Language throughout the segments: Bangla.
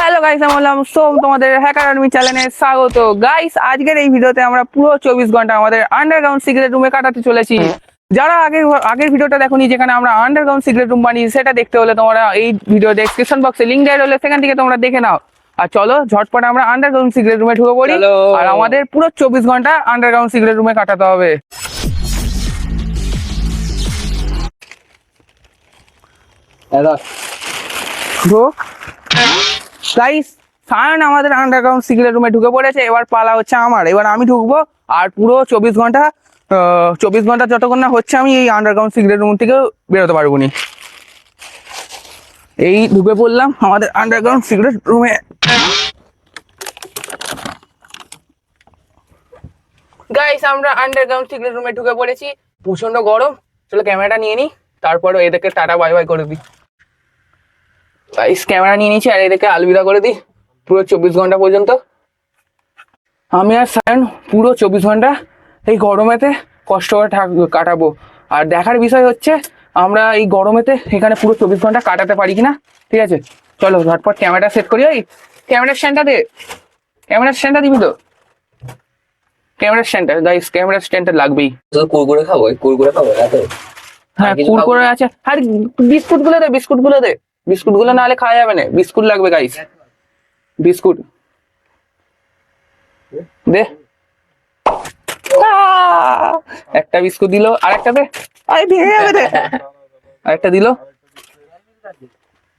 হ্যালো গাইস, আমি বললাম সোম, তোমাদের হ্যাকার আর্মি চ্যানেলে স্বাগত। গাইস, আজকের এই ভিডিওতে আমরা পুরো 24 ঘন্টা আমাদের আন্ডারগ্রাউন্ড সিক্রেট রুমে কাটাতে চলেছি। যারা আগের ভিডিওটা দেখোনি, যেখানে আমরা আন্ডারগ্রাউন্ড সিক্রেট রুম বানিয়েছি, সেটা দেখতে হলে তোমরা এই ভিডিও ডেসক্রিপশন বক্সে লিংক দেওয়া রইলে, সেখান থেকে তোমরা দেখে নাও। আর চলো ঝটপট আমরা আন্ডারগ্রাউন্ড সিক্রেট রুমে ঢুকে পড়ি। আর আমাদের পুরো 24 ঘন্টা আন্ডারগ্রাউন্ড সিক্রেট রুমে কাটাতে হবে। গাইস, সায়ন আমাদের আন্ডারগ্রাউন্ড সিক্রেট রুমে ঢুকে পড়েছে। এবার পালা হচ্ছে আমার। এবার আমি ঢুকবো আর পুরো 24 ঘন্টা যতক্ষণ না হচ্ছে আমি এই আন্ডারগ্রাউন্ড সিক্রেট রুম থেকে বেরোতে পারবো নি। এই ঢুকে পড়লাম আমাদের আন্ডারগ্রাউন্ড সিক্রেট রুমে। গাইস, আমরা আন্ডারগ্রাউন্ড সিক্রেট রুমে ঢুকে পড়েছি। প্রচন্ড গরম। চলো ক্যামেরাটা নিয়ে নিই, তারপরে এদেরকে টাটা বাই বাই করে দিই। গাইস, ক্যামেরা নিয়ে নিচ্ছি আর এদেরকে আলবিদা করে দিই পুরো 24 ঘন্টা পর্যন্ত। আমি আর সায়ন পুরো 24 ঘন্টা এই গরমেতে কষ্ট করে কাটাবো। আর দেখার বিষয় হচ্ছে আমরা এই গরমেতে এখানে পুরো 24 ঘন্টা কাটাতে পারি কিনা। ঠিক আছে, চলো ঝটপট ক্যামেরাটা সেট করি। ওই ক্যামেরার স্ট্যান্ডটা দে, ক্যামেরার স্ট্যান্ডটা দিবি তো? ক্যামেরার স্ট্যান্ডটা গাইস, ক্যামেরার স্ট্যান্ডটা লাগবেই। কুরকুরে খাবো, কুরকুরে খাবো এত? হ্যাঁ, কুরকুরে আছে। আর বিস্কুট গুলো দে, বিস্কুট গুলো দে। বিস্কুট গুলো না হলে খাওয়া যাবে না, বিস্কুট লাগবে গাইস। বিস্কুট দে। একটা বিস্কুট দিল, আরেকটা দে। আরে ভেঙে যাবে রে। আরেকটা দিল,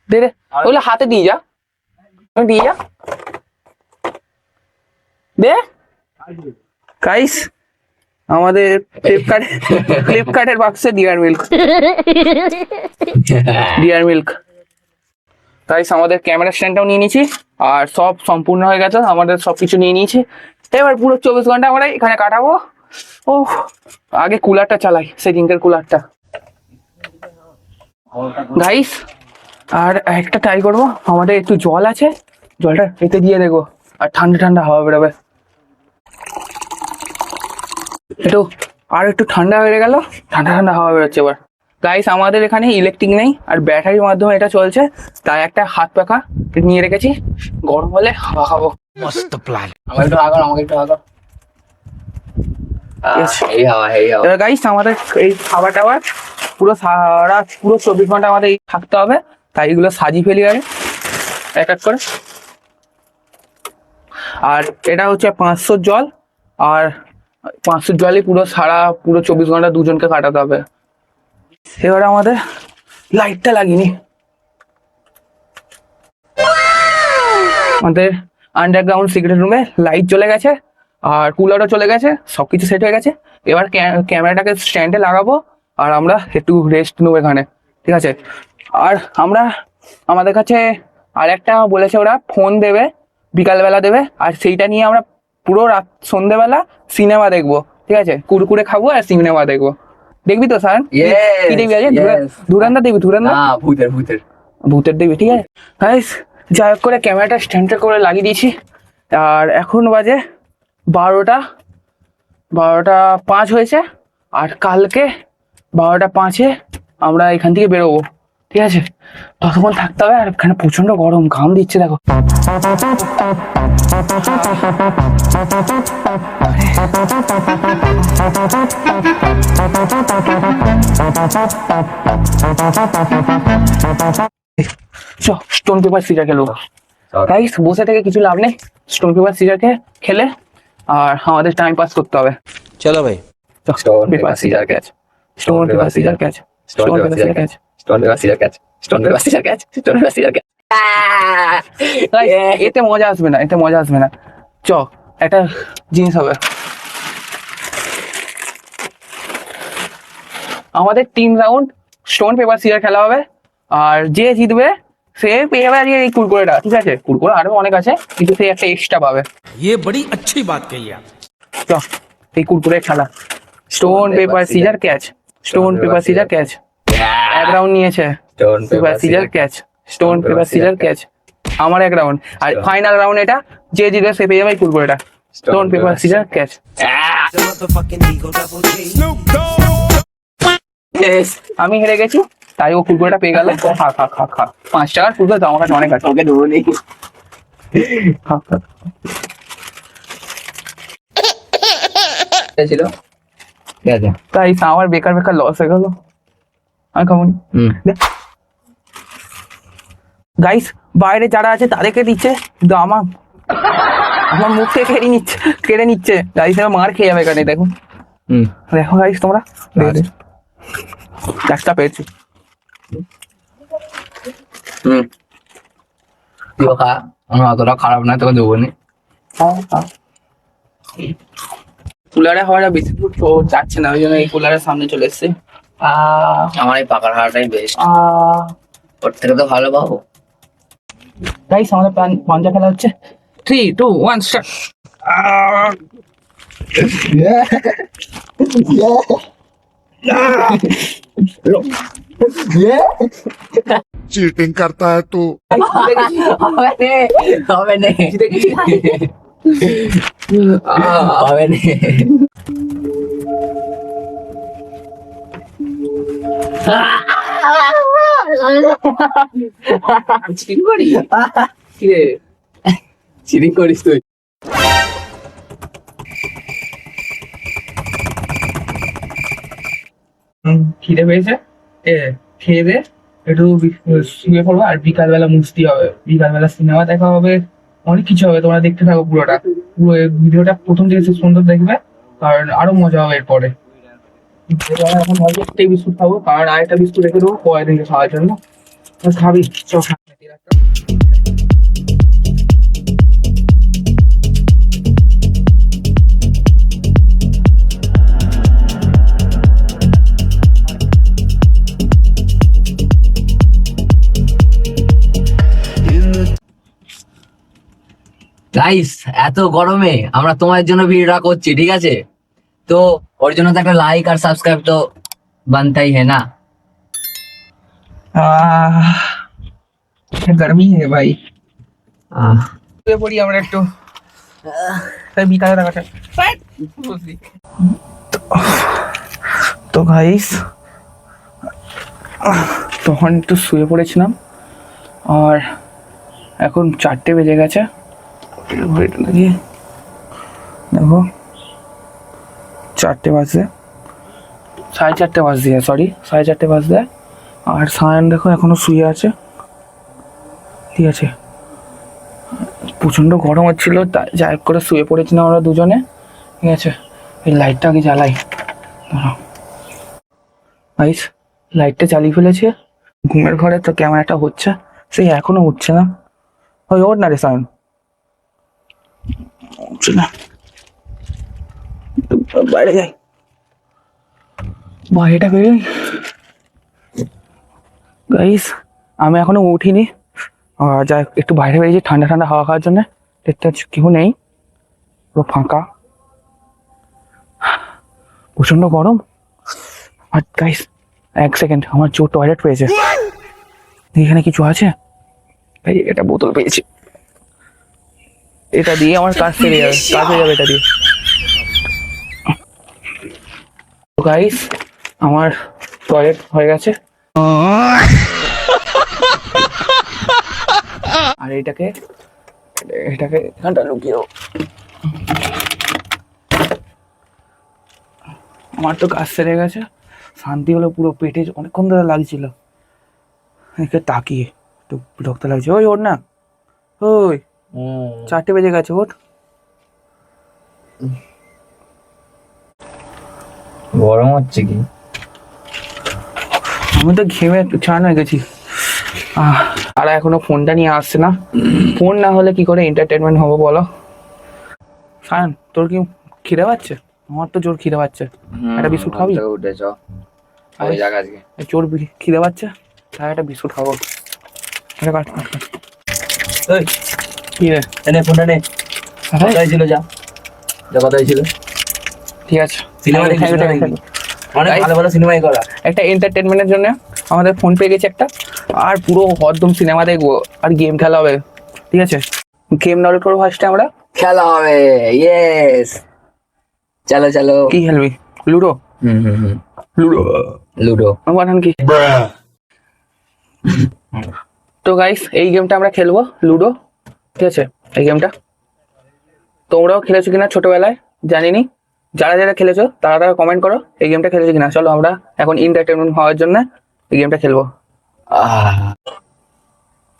দে রে। ওগুলো হাতে দিয়ে যা, দিয়ে যা, দে। গাইস, আমাদের ফ্লিপকার্টের বাক্সে ডিয়ার মিল্ক। গাইস, আমাদের ক্যামেরা স্ট্যান্ডটাও নিয়ে নিয়েছি আর সব সম্পূর্ণ হয়ে গেছে। আমাদের সবকিছু নিয়ে নিয়েছি। এবার পুরো 24 ঘন্টা আমরা এখানে কাটাবো। ও আগে কুলারটা চালাই, সেটিংয়ের কুলারটা। গাইস, আর একটা ট্রাই করবো। আমাদের একটু জল আছে, জলটা এতে দিয়ে দেখবো আর ঠান্ডা ঠান্ডা হাওয়া বেরোবে। একটু ঠান্ডা হয়ে গেল, ঠান্ডা ঠান্ডা হাওয়া বেরোচ্ছে এবার। গাইস, আমাদের এখানে ইলেকট্রিক নেই আর ব্যাটারির মাধ্যমে এটা চলছে, তাই একটা হাত পাখা নিয়ে রেখেছি। গরম হলে হাওয়া খাবো। মস্ত প্ল্যান। আমাকে একটু আগর। এই হাওয়া। এবার গাইস, আমাদের এই খাবার টাবার পুরো 24 ঘন্টা আমাদের থাকতে হবে, তাই এগুলো সাজিয়ে ফেলি আগে এক এক করে। আর এটা হচ্ছে 500 জল, আর 500 জলই পুরো 24 ঘন্টা দুজনকে কাটাতে হবে। এবারে আমাদের লাইটটা লাগিনি। আমাদের আন্ডারগ্রাউন্ড সিক্রেট রুমে লাইট চলে গেছে আর কুলারও চলে গেছে, সবকিছু সেট হয়ে গেছে। এবার ক্যামেরাটাকে স্ট্যান্ডে লাগাবো আর আমরা একটু রেস্ট নেবো এখানে। ঠিক আছে, আর আমাদের কাছে আর একটা বলেছে, ওরা ফোন দেবে, বিকালবেলা দেবে, আর সেইটা নিয়ে আমরা পুরো সন্ধ্যেবেলা সিনেমা দেখবো। ঠিক আছে, কুরকুরে খাবো আর সিনেমা দেখবো। দেখবি তো স্যার? কি দেখবি আছে? ধুরন্ধর দেখবি? ভূতের দেখবি? ঠিক আছে গাইস, যাই হোক করে ক্যামেরাটা স্ট্যান্ডে করে লাগিয়ে দিয়েছি। আর এখন বাজে 12:05 হয়েছে। আর কালকে 12:05 আমরা এখান থেকে বেরোবো। ঠিক আছে, ততক্ষণ থাকতে হবে। আর এখানে প্রচন্ড গরম, ঘাম দিচ্ছে দেখো। স্টোন পেপার সিজার খেলবো। গাইস, বসে থেকে কিছু লাভ নেই, স্টোন পেপার সিজার খেলে আর আমাদের টাইম পাস করতে হবে। চলো ভাই, stone paper scissor catch, stone paper scissor catch, stone paper scissor catch, stone paper scissor catch, stone paper scissor catch, stone paper scissor catch. এতে মজা আসবে না, চ একটা জিনিস হবে। আমাদের 3 রাউন্ড স্টোন পেপার সিজার খেলা হবে, আর যে জিতবে সে পেয়ে যাবে আজকে এই কুরকুরেটা। ঠিক আছে, কুরকুরে আরো অনেক আছে, কিন্তু সে একটা এক্সট্রা পাবে। ये बड़ी अच्छी बात कही आप। চ এই কুরকুরে খেলা। Stone paper scissor catch, stone paper scissor catch. এক রাউন্ড নিয়েছে। Stone paper scissor catch, stone paper scissor catch. আমার এক রাউন্ড, আর ফাইনাল রাউন্ড এটা, যে জিতবে সে পেয়ে যাবে এই কুরকুরেটা। Stone paper scissor catch. আমি হেরে গেছি, তাই ও কুরকুরেটা পেয়ে গেল। খা খা খা খা। 5 টাকার কুরকুরে তো আমার কাছে অনেক আছে। ওকে দেবো নেই। ছিল ঠিক আছে। তাই আমার বেকার বেকার লস হয়ে গেল, আমি খাবো না। গাইস বাইরে যারা আছে তাদেরকে দিচ্ছে, কিন্তু আমার আমার মুখ থেকে কেড়ে নিচ্ছে গাইস, এবার মার খেয়ে যাবে এখানে। দেখো দেখো গাইস তোমরা, একটা পেয়েছি। তুইও খা, আমার অতটা খারাপ না, তোকে দেবো নি। কুলারে হওয়াটা বেশি দূর তো যাচ্ছে না, ওই জন্য এই কুলারের সামনে চলে এসছে। আমার এই পাকার হাড়টাই বেস্ট, ওর থেকে তো ভালো পাবো। গাইস আমাদের পঞ্চা খেলা হচ্ছে, 3, 2, 1 স্টার্ট। चीटिंग करता है तू। হবে নে হবে নে। চিটিং করি কি রে? চিটিং করিস তুই? খিদে পেয়েছে, খেয়ে দে একটু শুয়ে পড়বো, আর বিকালবেলা মুছতে হবে, বিকালবেলা সিনেমা দেখা হবে, অনেক কিছু হবে। তোমরা দেখতে থাকো পুরোটা, পুরো ভিডিওটা প্রথম থেকে শেষ পর্যন্ত দেখবে, কারণ আরো মজা হবে এরপরে। এখন ভাবছি একটাই বিস্কুট খাবো, কারণ আরেকটা বিস্কুট রেখে দেবো পরের দিনকে খাওয়ার জন্য। খাবি চল। গাইস এত গরমে আমরা তোমার জন্য ভিডিওটা করছি, ঠিক আছে? তো ওর জন্য তো একটা লাইক আর সাবস্ক্রাইব তো বানতাই है না। गर्मी है भाई, শুয়ে পড়ি আমরা একটু, তাই বিকালে দেখাটা। তো গাইস তখন একটু শুয়ে পড়েছিলাম, আর এখন 4টে বেজে গেছে। ঘড়িটা লাগিয়ে দেখো 4টে বাজে, 4:30 বাজে, সরি 4:30 বাজে। আর সায়ন দেখো এখনো শুয়ে আছে, ঠিক আছে। প্রচন্ড গরম হচ্ছিল, তাই যাই হোক করে শুয়ে পড়েছিলাম আমরা দুজনে, ঠিক আছে। এই লাইটটা আগে জ্বালাই, গাইস লাইটটা জ্বালিয়ে ফেলেছে ঘুমের ঘরে, তো ক্যামেরাটা হচ্ছে, সেই এখনো উঠছে না। ওই ওর না রে সায়ন, উঠছে না, বাইরে যাই, বাইরেটা বেরোই। গাইস আমি এখনো উঠিনি, আর যাই একটু বাইরে বেরিয়েছি ঠান্ডা ঠান্ডা হাওয়া খাওয়ার জন্য। দেখতে পাচ্ছি কেউ নেই, পুরো ফাঁকা, প্রচন্ড গরম। আর গাইস 1 সেকেন্ড, আমার জোর টয়লেট পেয়েছে, এখানে কিছু আছে। এই এটা বোতল পেয়েছি, এটা দিয়ে আমার কাজ সেরে যাবে, কাজ হয়ে যাবে এটা দিয়ে। গাইস আমার টয়লেট হয়ে গেছে, আর এটাকে এখানটা লুকিয়েও। আমার তো কাজ সেরে গেছে, শান্তি হলো পুরো, পেটে অনেকক্ষণ ধরে লাগছিল, একে তাকিয়ে একটু বিরক্ত লাগছে। ওই ওর না, ওই 4টে বেজে গেছে, ওর গরম হচ্ছে কি? আমি তো ঘেমে ছান হয়ে গেছি। আর এখনো ফোনটা নিয়ে আসছে না, ফোন না হলে কি করে এন্টারটেনমেন্ট হবো বলো? সায়ন তোর কি খিদে পাচ্ছে? আমার তো জোর খিদে পাচ্ছে, একটা বিস্কুট খাবি? উঠে চ, ওই জায়গা আজকে জোর খিদে পাচ্ছে, তাই একটা বিস্কুট খাবো। এটা কাট কাট কাট। এই কি রে, এনে ফোনটা নে, কোথায় ছিল? যা যা, কোথায় ছিল? ঠিক আছে সিনেমা দেখি, অনেক ভালো ভালো সিনেমাই করা। একটা এন্টারটেনমেন্টের জন্য আমাদের ফোন পেয়ে গেছে একটা, আর পুরো হরদম সিনেমা দেখবো, আর গেম খেলা হবে, ঠিক আছে। গেম ডাউনলোড করবো ফার্স্টে আমরা, খেলা হবে, ইয়েস। চলো চলো। কি খেলবি? লুডো? লুডো লুডো আমার কি? তো গাইস এই গেমটা আমরা খেলবো লুডো, ঠিক আছে। এই গেমটা তোমরাও খেলেছো কিনা ছোটবেলায় জানিনি, যারা যারা খেলেছো তারা তারা কমেন্ট করো এই গেমটা খেলেছো কিনা। চলো আমরা এখন এন্টারটেনমেন্ট হওয়ার জন্য এই গেমটা খেলবো।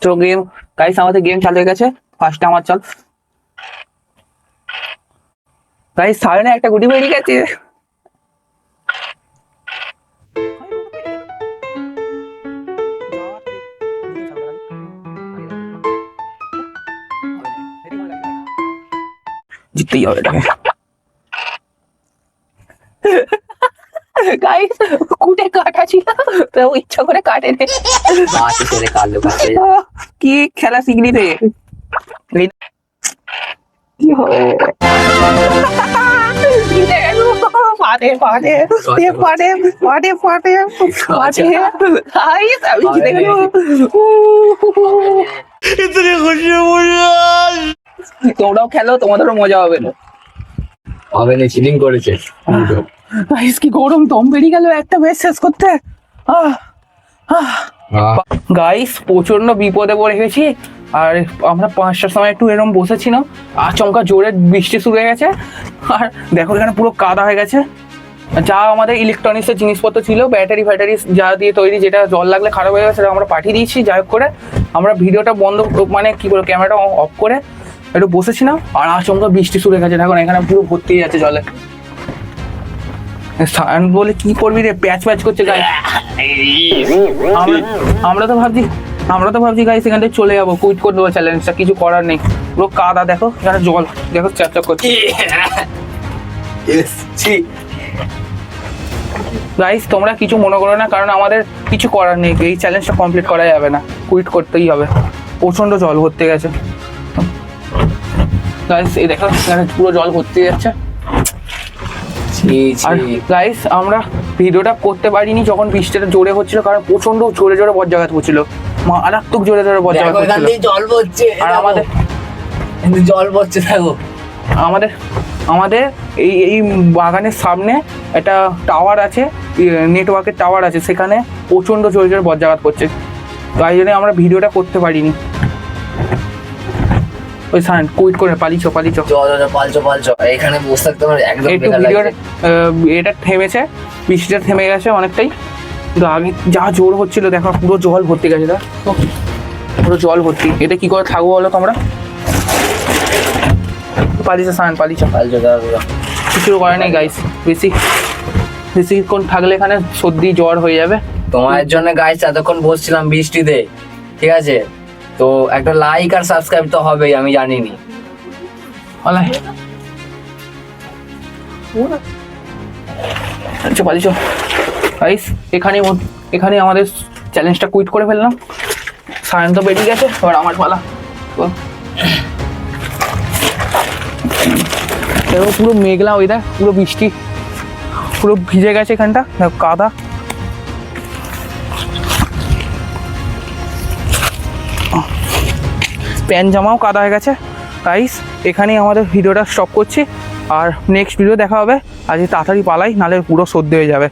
তো গেম গাইস আমাদের গেম চালু হয়ে গেছে। ফার্স্টে আমার চল গাইস, সামনে একটা গুটি বেরিয়ে গেছে। জিততেই হবে এটাকে। গাইস কুটে কাটা ছিল তো ইচ্ছা করে কাটে নে। বাসে ছেড়ে কাটলো কাটে। কি খেলা শিখলি রে? কি হবে? পাটে পাটে পাটে পাটে পাটে পাটে গাইস আমি জিতে গেল। इतनी खुशी मुझे आज। তোমরাও খেলো, তোমাদেরও মজা হবে না। হবে না, চিটিং করেছে। গাইস কি গরম, দম বেরিয়ে গেল একটা ম্যাচ শেষ করতে। গাইস প্রচন্ড বিপদে পড়ে গেছি। আর আমরা 5টার সময় একটু এরকম বসেছিলাম, আচমকা জোরে বৃষ্টি শুরু হয়ে গেছে। আর দেখো এখানে পুরো কাদা হয়ে গেছে। যা আমাদের ইলেকট্রনিক্সের জিনিসপত্র ছিল, ব্যাটারি ফ্যাটারি যা দিয়ে তৈরি, যেটা জল লাগলে খারাপ হয়ে গেছে, সেটা আমরা পাঠিয়ে দিয়েছি। যাই হোক করে আমরা ভিডিওটা বন্ধ মানে কি বলবো, ক্যামেরাটা অফ করে একটু বসেছিলাম। আর আচমকা বৃষ্টি শুরু হয়ে গেছে, এখন এখানে পুরো ভর্তি হয়ে যাচ্ছে জলে। স্নান বলে কি করবি রে, প্যাচ প্যাচ করছে গায়ে। আমরা তো ভাবছি গাইস এখান থেকে চলে যাবো, কুইট করে দেবো চ্যালেঞ্জটা, কিছু করার নেই। পুরো কাদা দেখো, এখানে জল দেখো চ্যাপচ্যাপ করছে। গাইস তোমরা কিছু মনে করো না, কারণ আমাদের কিছু করার নেই, এই চ্যালেঞ্জটা কমপ্লিট করা যাবে না, কুইট করতেই হবে। প্রচন্ড জল ভর্তি গেছে গাইস, এই দেখো এখানে পুরো জল ভর্তি যাচ্ছে। আর গাইস আমরা ভিডিওটা করতে পারিনি যখন বৃষ্টিটা জোরে হচ্ছিল, কারণ প্রচন্ড জোরে জোরে বজ্রাঘাত হচ্ছিল, মারাত্মক জোরে জোরে বজ্রাঘাত হচ্ছিল। জল পড়ছে আর আমাদের জল পড়ছে দেখো। আমাদের এই বাগানের সামনে একটা টাওয়ার আছে, নেটওয়ার্কের টাওয়ার আছে, সেখানে প্রচন্ড জোরে জোরে বজ্রাঘাত করছে, তাই জন্য আমরা ভিডিওটা করতে পারিনি। ওই সান কুইট করে পালিছো পালছো এখানে বসে থাকতে আমার একদম একটু বেকার ভিডিওর লাগছে। এটা থেমেছে, বৃষ্টিটা থেমে গেছে অনেকটাই, কিন্তু আগে যা জোর হচ্ছিল দেখো পুরো জল ভর্তি গেছে, দেখো পুরো জল ভর্তি। এটা কি করে থাকবো বলো তোমরা? পালিছো সান পালিছো কিছু করে নেই গাইস, বেশিক্ষণ থাকলে এখানে সর্দি জ্বর হয়ে যাবে। তোমার জন্য গাইস এতক্ষণ বসছিলাম বৃষ্টিতে, ঠিক আছে? তো একটা লাইক আর সাবস্ক্রাইব তো হবেই, আমি জানিনি। আচ্ছা পালিছো গাইস, এখানে আমাদের চ্যালেঞ্জটা কুইট করে ফেললাম। সায়ন তো বেরিয়ে গেছে, এবার আমার পালা। দেখো পুরো মেঘলা ওয়েদার, পুরো বৃষ্টি, পুরো ভিজে গেছে এখানটা, দেখো কাদা। প্যান্ট জামাও কাদা হয়ে গেছে। গাইস এখানেই আমাদের ভিডিওটা স্টপ করছি, আর নেক্সট ভিডিও দেখা হবে। আজকে তাড়াতাড়ি পালাই, নাহলে পুরো সর্দি হয়ে যাবে।